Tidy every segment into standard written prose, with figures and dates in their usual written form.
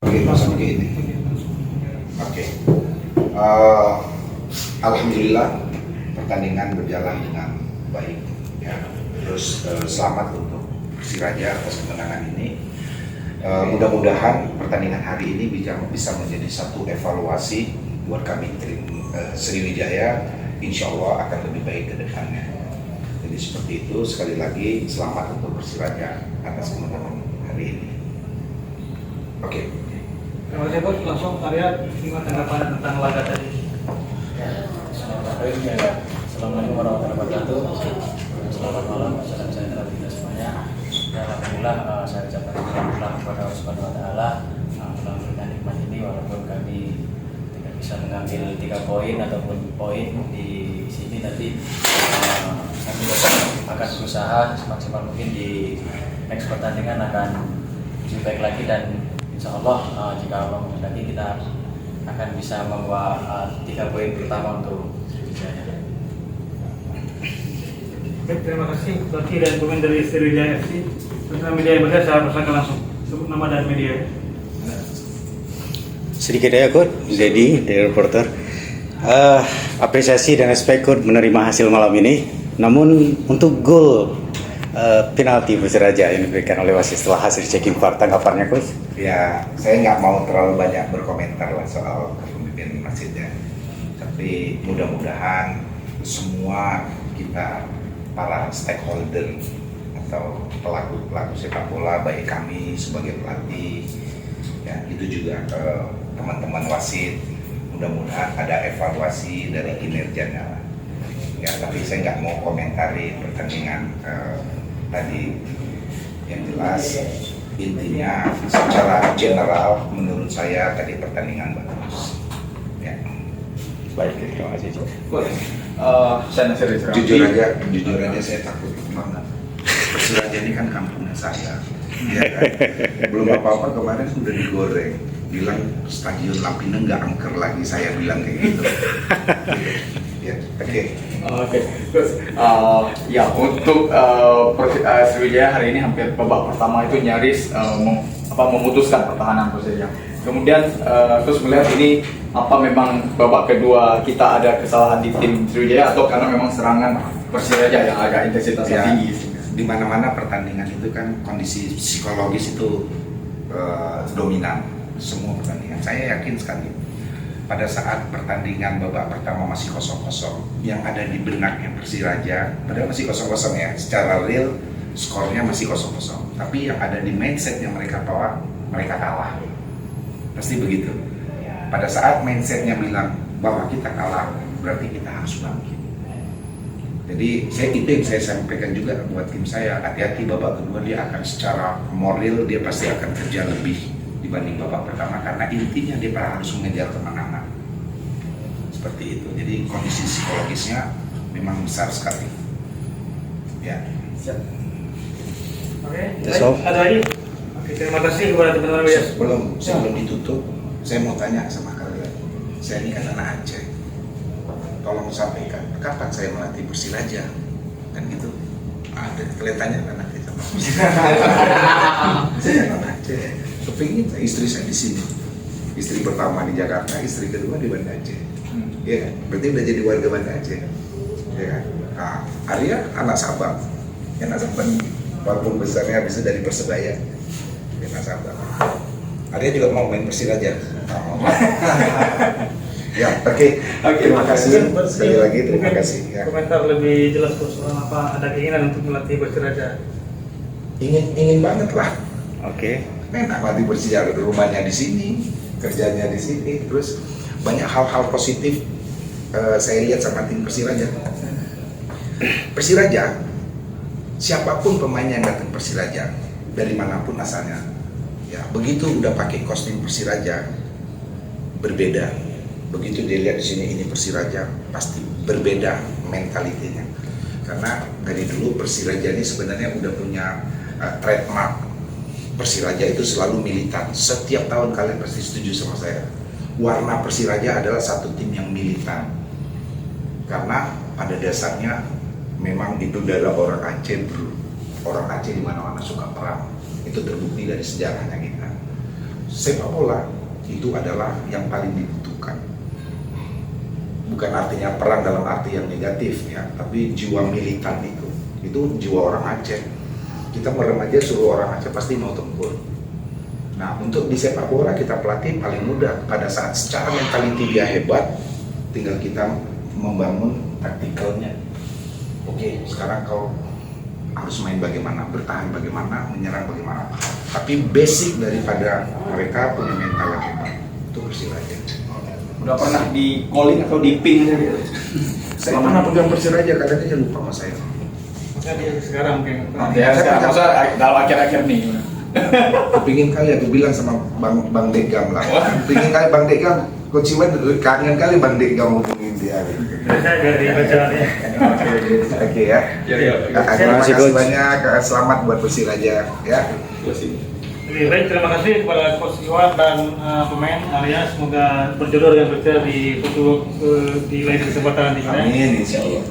Oke, langsung ke ini. Oke. Alhamdulillah pertandingan berjalan dengan baik. Ya. Terus selamat untuk Persiraja atas kemenangan ini. Mudah-mudahan pertandingan hari ini bisa menjadi satu evaluasi buat kami tim Sriwijaya. Insya Allah akan lebih baik ke depannya. Jadi seperti itu, sekali lagi selamat untuk Persiraja atas kemenangan hari ini. Oke. Terima kasih Coach. Langsung Arya, gimana tanggapan tentang laga tadi? Assalamualaikum warahmatullahi wabarakatuh. Selamat malam, salam sejahtera kita semuanya. Dan alhamdulillah saya ucapkan alhamdulillah kepada Allah Subhanahu wa taala melalui nikmat ini, walaupun kami tidak bisa mengambil 3 poin ataupun poin di sini, nanti kami akan berusaha semaksimal mungkin di next pertandingan akan lebih baik lagi, dan insya Allah jika Allah menghendaki kita akan bisa membawa 3 poin pertama untuk Sriwijaya. Baik, terima kasih pelatih dan pemain dari Sriwijaya FC. Bersama media yang berkait, saya persilakan langsung sebut nama dan media. Sedikit ya Coach, Zedi dari reporter. Apresiasi dan respect Coach menerima hasil malam ini. Namun untuk gol penalti Persiraja yang diberikan oleh wasit setelah hasil checking VAR, tanggapannya Coach? Ya, saya nggak mau terlalu banyak berkomentar lah soal kepemimpinan masjidnya. Tapi mudah-mudahan semua kita para stakeholder atau pelaku sepak bola, baik kami sebagai pelatih, ya itu juga teman-teman wasit, mudah-mudahan ada evaluasi dari kinerjanya. Ya, tapi saya nggak mau komentari pertandingan tadi. Yang jelas intinya secara general menurut saya tadi pertandingan bagus. Ya. Baik, terima kasih. Saya Nasir Rizky. Jujur aja saya takut banget. Persiraja ini kan kampungnya saya. Ya kan? Belum apa-apa kemarin sudah digoreng. Bilang stadion Lampinang nggak angker lagi, saya bilang kayak gitu. Ya, oke. Oke, terus ya untuk Sriwijaya hari ini hampir babak pertama itu nyaris memutuskan pertahanan Persija. Kemudian terus melihat ini apa memang babak kedua kita ada kesalahan di tim Sriwijaya atau karena memang serangan Persiraja yang agak intensitasnya tinggi? Di mana-mana pertandingan itu kan kondisi psikologis itu dominan semua pertandingan. Saya yakin sekali pada saat pertandingan babak pertama masih 0-0, yang ada di benaknya Persiraja, padahal masih 0-0 ya, secara real skornya masih 0-0, tapi yang ada di mindsetnya mereka bahwa mereka kalah, pasti begitu. Pada saat mindsetnya bilang bahwa kita kalah, berarti kita harus bangkit. Jadi itu yang saya sampaikan juga buat tim saya, hati-hati babak kedua dia akan secara moral dia pasti akan kerja lebih dibanding babak pertama, karena intinya dia harus mengejar kemenangan. Seperti itu. Jadi kondisi psikologisnya memang besar sekali. Ya. Siap. Oke, So, ada lagi? Oke, terima kasih kepada teman-teman media. Sebelum ditutup, saya mau tanya sama kalian. Saya ini kan anak Aceh. Tolong sampaikan, kapan saya melatih Persiraja? Kan gitu. Ada kelihatannya anak Aceh sama saya anak Aceh. Kepingin istri saya di sini. Istri pertama di Jakarta, istri kedua di Banda Aceh. Ya, berarti udah jadi warga Banda Aceh. Ya kan? Nah, Arya anak Sabang. Ya, anak Sabang walaupun besarnya bisa dari Persebaya. Ya, anak Sabang. Arya juga mau main Persiraja. Ya, oke. Terima kasih. Sekali lagi terima kasih. Ya. Komentar lebih jelas soal apa ada keinginan untuk melatih Persiraja? Ingin banget lah. Oke. Enak latih Persiraja, rumahnya di sini, kerjanya di sini, terus banyak hal-hal positif saya lihat sama tim Persiraja. Persiraja, siapapun pemain yang datang Persiraja dari manapun asalnya, ya begitu udah pakai kostum Persiraja berbeda. Begitu dia lihat di sini ini Persiraja, pasti berbeda mentalitinya. Karena dari dulu Persiraja ini sebenarnya udah punya trademark. Persiraja itu selalu militan. Setiap tahun kalian pasti setuju sama saya. Warna Persiraja adalah satu tim yang militan. Karena pada dasarnya memang itu adalah orang Aceh, bro. Orang Aceh di mana-mana suka perang. Itu terbukti dari sejarahnya kita. sepak bola itu adalah yang paling dibutuhkan. Bukan artinya perang dalam arti yang negatif ya, tapi jiwa militan itu jiwa orang Aceh. Kita meremaja suruh orang Aceh pasti mau tempur. Nah, untuk di sepak bola kita pelatih paling mudah pada saat secara mentality dia hebat, tinggal kita membangun taktikalnya. Oke, sekarang kau harus main bagaimana, bertahan bagaimana, menyerang bagaimana. Tapi basic daripada mereka punya mental yang hebat itu Persiraja. Udah pernah di calling atau di ping gitu? Saya pernah pegang Persiraja, kadang aja lupa sama saya. Maka dia sekarang kayak Ya, sekarang maksudnya dalam akhir-akhir nih. Kepingin kali aku bilang sama Bang Degam lah. Kepingin kali Bang Degam, Coach Iwan kangen kali Bang Degam hubungin dia. saya dari bacaannya. Oke ya. Terima kasih Coach. banyak, selamat buat Persiraja ya. Lebih baik terima kasih kepada Coach Iwan dan pemain Arya, semoga berjodoh dengan Persija di di lain kesempatan nantinya. Amin insyaallah.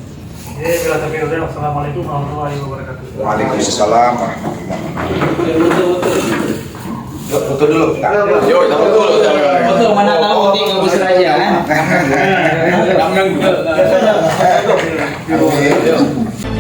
Bila sampai udah, assalamualaikum warahmatullahi wabarakatuh. Waalaikumsalam warahmatullahi wabarakatuh. Yuk, foto dulu. Yo, kita betul. Betul, mana tahu nanti nggak bisa aja kan? Nanggang. Amin.